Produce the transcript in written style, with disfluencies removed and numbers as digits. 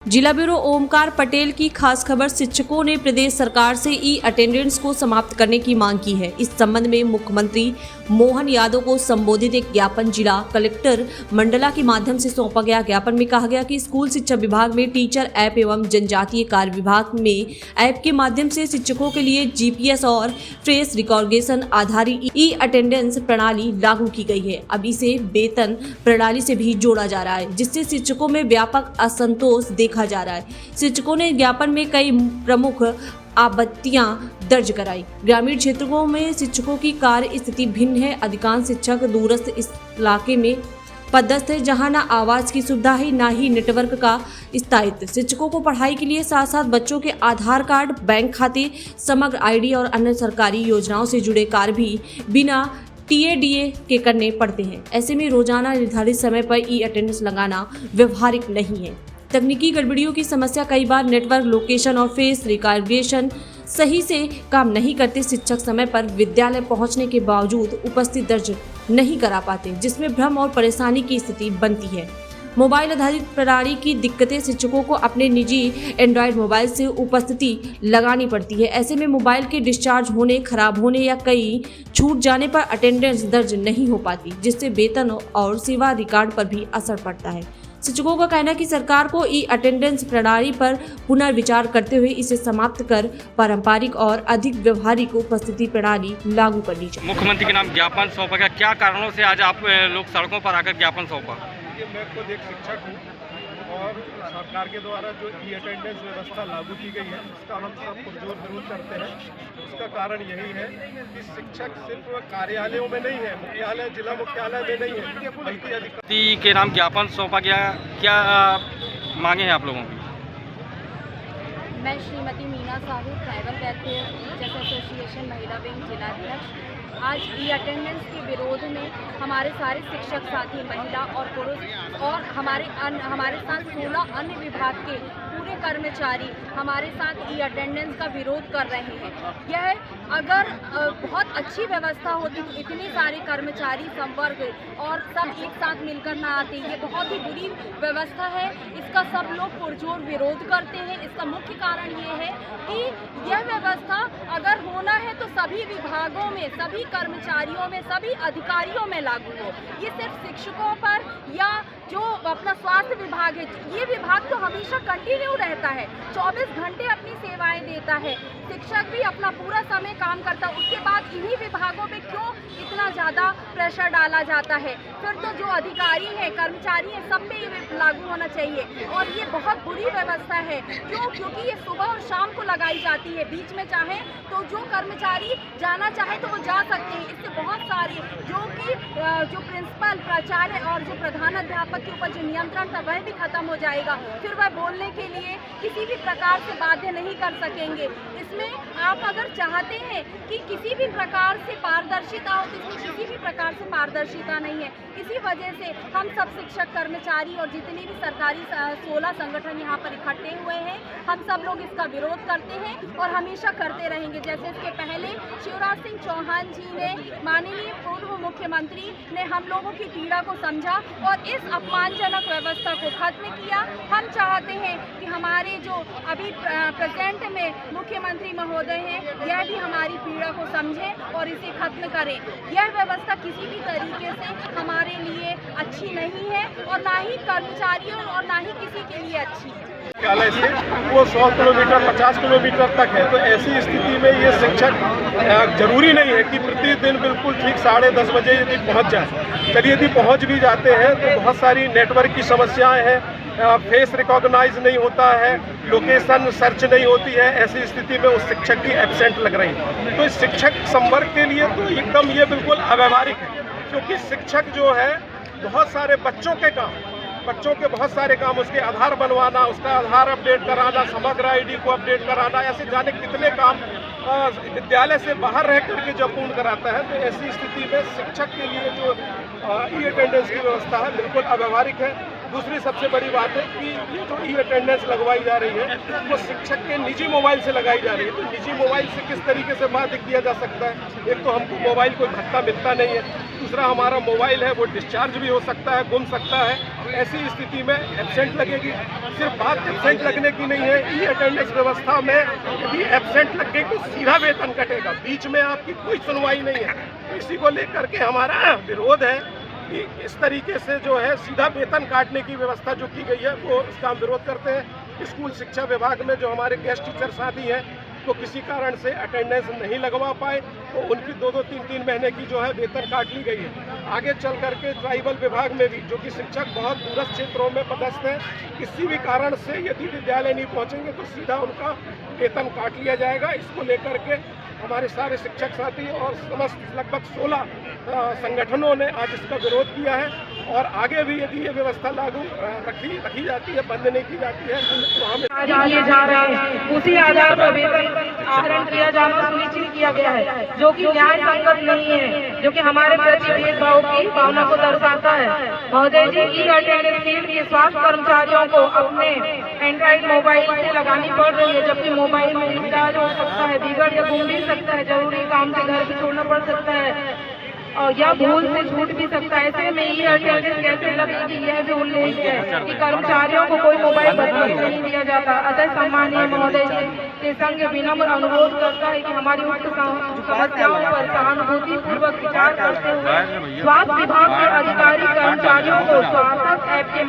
जिला ब्यूरो ओमकार पटेल की खास खबर। शिक्षकों ने प्रदेश सरकार से ई अटेंडेंस को समाप्त करने की मांग की है। इस संबंध में मुख्यमंत्री मोहन यादव को संबोधित एक ज्ञापन जिला कलेक्टर मंडला के माध्यम से सौंपा गया। ज्ञापन में कहा गया कि स्कूल शिक्षा विभाग में टीचर ऐप एवं जनजातीय कार्य विभाग में ऐप के माध्यम से शिक्षकों के लिए जीपीएस और फेस रिकॉग्निशन आधारित ई अटेंडेंस प्रणाली लागू की गई है। अब इसे वेतन प्रणाली से भी जोड़ा जा रहा है, जिससे शिक्षकों में व्यापक असंतोष देखा जा रहा है। शिक्षकों ने ज्ञापन में कई प्रमुख आपत्तियां दर्ज कराई। ग्रामीण क्षेत्रों में शिक्षकों की कार्य स्थिति भिन्न है। अधिकांश शिक्षक दूरस्थ इलाके में पदस्थ है, जहां ना आवास की सुविधा है, ना ही नेटवर्क का स्थायित्व। शिक्षकों को पढ़ाई के लिए साथ साथ बच्चों के आधार कार्ड, बैंक खाते, समग्र आईडी और अन्य सरकारी योजनाओं से जुड़े कार्य भी बिना टीएडीए के करने पड़ते हैं। ऐसे में रोजाना निर्धारित समय पर ई अटेंडेंस लगाना व्यवहारिक नहीं है। तकनीकी गड़बड़ियों की समस्या, कई बार नेटवर्क, लोकेशन और फेस रिकॉग्निशन सही से काम नहीं करते। शिक्षक समय पर विद्यालय पहुंचने के बावजूद उपस्थिति दर्ज नहीं करा पाते, जिसमें भ्रम और परेशानी की स्थिति बनती है। मोबाइल आधारित प्रणाली की दिक्कतें, शिक्षकों को अपने निजी एंड्रॉयड मोबाइल से उपस्थिति लगानी पड़ती है। ऐसे में मोबाइल के डिस्चार्ज होने, खराब होने या कहीं छूट जाने पर अटेंडेंस दर्ज नहीं हो पाती, जिससे वेतन और सेवा रिकॉर्ड पर भी असर पड़ता है। शिक्षकों का कहना है कि सरकार को ई अटेंडेंस प्रणाली पर पुनर्विचार करते हुए इसे समाप्त कर पारंपरिक और अधिक व्यवहारिक उपस्थिति प्रणाली लागू करनी चाहिए। मुख्यमंत्री के नाम ज्ञापन सौंपा गया, क्या कारणों से आज आप लोग सड़कों पर आकर ज्ञापन सौंपा? मैं खुद एक शिक्षक हूँ और सरकार के द्वारा जो ई अटेंडेंस व्यवस्था लागू की गई है उसका हम सब पुरजोर विरोध करते हैं। उसका कारण यही है कि शिक्षक सिर्फ कार्यालयों में नहीं है, मुख्यालय, जिला मुख्यालय में नहीं है, बल्कि अधिकारी के नाम ज्ञापन सौंपा गया। क्या मांगे हैं आप लोगों की? मैं Shrimati Meena Sahu, tribal welfare teachers association महिला विंग जिलाध्यक्ष। आज ई अटेंडेंस के विरोध में हमारे सारे शिक्षक साथी, महिला और पुरुष और हमारे साथ 16 अन्य विभाग के पूरे कर्मचारी हमारे साथ ई अटेंडेंस का विरोध कर रहे हैं। यह अगर बहुत अच्छी व्यवस्था होती तो इतने सारे कर्मचारी संवर्ग और सब एक साथ मिलकर ना आते। ये बहुत ही बुरी व्यवस्था है, इसका सब लोग पुरजोर विरोध करते हैं। इसका मुख्य कारण ये है कि यह व्यवस्था अगर होना है तो सभी विभागों में, सभी कर्मचारियों में, सभी अधिकारियों में लागू हो। ये सिर्फ शिक्षकों पर या जो अपना स्वास्थ्य विभाग है, ये विभाग तो हमेशा कंटिन्यू रहता है, 24 घंटे अपनी सेवाएं देता है। शिक्षक भी अपना पूरा समय काम करता है, उसके बाद इन्हीं विभागों पे क्यों इतना ज़्यादा प्रेशर डाला जाता है? फिर तो जो अधिकारी हैं, कर्मचारी हैं, सब पे ये लागू होना चाहिए। और ये बहुत बुरी व्यवस्था है। क्योंकि ये सुबह और शाम को लगाई जाती है। बीच में चाहे तो जो कर्मचारी जाना चाहे तो वो जा सकते हैं। इससे बहुत सारे जो प्रिंसिपल, प्राचार्य और जो प्रधानाध्यापक के ऊपर जो नियंत्रण था वह भी खत्म हो जाएगा। फिर वह बोलने के लिए किसी भी प्रकार से बाध्य नहीं कर सकेंगे। इसमें आप अगर चाहते हैं कि किसी भी प्रकार से पारदर्शिता हो तो इसमें किसी भी प्रकार से पारदर्शिता नहीं है। इसी वजह से हम सब शिक्षक, कर्मचारी और जितने भी सरकारी 16 संगठन यहाँ पर इकट्ठे हुए हैं, हम सब लोग इसका विरोध करते हैं और हमेशा करते रहेंगे। जैसे इसके पहले शिवराज सिंह चौहान जी ने, माननीय पूर्व मुख्यमंत्री ने हम लोगों की पीड़ा को समझा और इस अपमानजनक व्यवस्था को खत्म किया। हम चाहते हैं कि हमारे जो अभी प्रेजेंट में मुख्यमंत्री महोदय हैं, यह भी हमारी पीड़ा को समझें और इसे खत्म करें। यह व्यवस्था किसी भी तरीके से हमारे लिए अच्छी नहीं है और ना ही कर्मचारियों और ना ही किसी के लिए अच्छी है। मुख्यालय से वो 100 किलोमीटर, 50 किलोमीटर तक है, तो ऐसी स्थिति में ये शिक्षक जरूरी नहीं है कि प्रतिदिन बिल्कुल ठीक 10:30 बजे यदि पहुंच जाए। चलिए यदि पहुंच भी जाते हैं तो बहुत सारी नेटवर्क की समस्याएं हैं, फेस रिकॉग्नाइज नहीं होता है, लोकेशन सर्च नहीं होती है। ऐसी स्थिति में उस शिक्षक की एब्सेंट लग रही है। तो इस शिक्षक संवर्ग के लिए तो एकदम ये बिल्कुल अव्यवहारिक है, क्योंकि शिक्षक जो है बहुत सारे बच्चों के बहुत सारे काम, उसके आधार बनवाना, उसका आधार अपडेट कराना, समग्र आईडी को अपडेट कराना, ऐसे जाने कितने काम विद्यालय से बाहर रह करके जब पूर्ण कराता है। तो ऐसी स्थिति में शिक्षक के लिए जो ई अटेंडेंस की व्यवस्था है बिल्कुल अव्यवहारिक है। दूसरी सबसे बड़ी बात है कि ये जो ई अटेंडेंस लगवाई जा रही है वो शिक्षक के निजी मोबाइल से लगाई जा रही है। तो निजी मोबाइल से किस तरीके से बाधित किया जा सकता है? एक तो हमको मोबाइल कोई भत्ता मिलता नहीं है, दूसरा हमारा मोबाइल है वो डिस्चार्ज भी हो सकता है, गुम सकता है। ऐसी स्थिति में एब्सेंट लगेगी। सिर्फ बात एब्सेंट लगने की नहीं है, ई अटेंडेंस व्यवस्था में यदि एब्सेंट लग गई तो सीधा वेतन कटेगा, बीच में आपकी कोई सुनवाई नहीं है। इसी को लेकर के हमारा विरोध है कि इस तरीके से जो है सीधा वेतन काटने की व्यवस्था जो की गई है वो इसका हम विरोध करते हैं। स्कूल शिक्षा विभाग में जो हमारे गेस्ट टीचर साथी हैं तो किसी कारण से अटेंडेंस नहीं लगवा पाए तो उनकी 2-2, 3-3 महीने की जो है वेतन काट ली गई है। आगे चल करके ट्राइबल विभाग में भी जो कि शिक्षक बहुत दूरस्थ क्षेत्रों में पदस्थ हैं, किसी भी कारण से यदि विद्यालय नहीं पहुंचेंगे तो सीधा उनका वेतन काट लिया जाएगा। इसको लेकर के हमारे सारे शिक्षक साथी और समस्त लगभग 16 संगठनों ने आज इसका विरोध किया है और आगे भी यदि ये व्यवस्था लागू रखी जाती है, बंद नहीं की जाती है तो हम किए जा रहे हैं, उसी आधार पर वेतन आहरण किया जाना सुनिश्चित किया गया है, जो कि न्याय संगत नहीं है, जो कि हमारे प्रति भेदभाव की भावना को दर्शाता है। महोदय जी, ई अटेंडेंस फील्ड के स्वास्थ्य कर्मचारियों को अपने एंड्रॉइड मोबाइल से लगानी पड़ रही है, जबकि मोबाइल में रिचार्ज हो सकता है, बिगड़ या गुम भी सकता है, जरूरी काम से घर भी छोड़ना पड़ सकता है और या भूल से छूट भी सकता है। ऐसे में ई अटेंडेंस कैसे लगेगी, यह भी उल्लेख है कि कर्मचारियों को कोई मोबाइल भत्ता नहीं दिया जाता। अतः सम्मानीय महोदय जी के संग विनम्र अनुरोध करता है कि हमारी उक्त समस्याओं पर सहानुभूतिपूर्वक विचार करते हुए स्वास्थ्य विभाग के अधिकारी कर्मचारियों को स्वास्थ्य ऐप के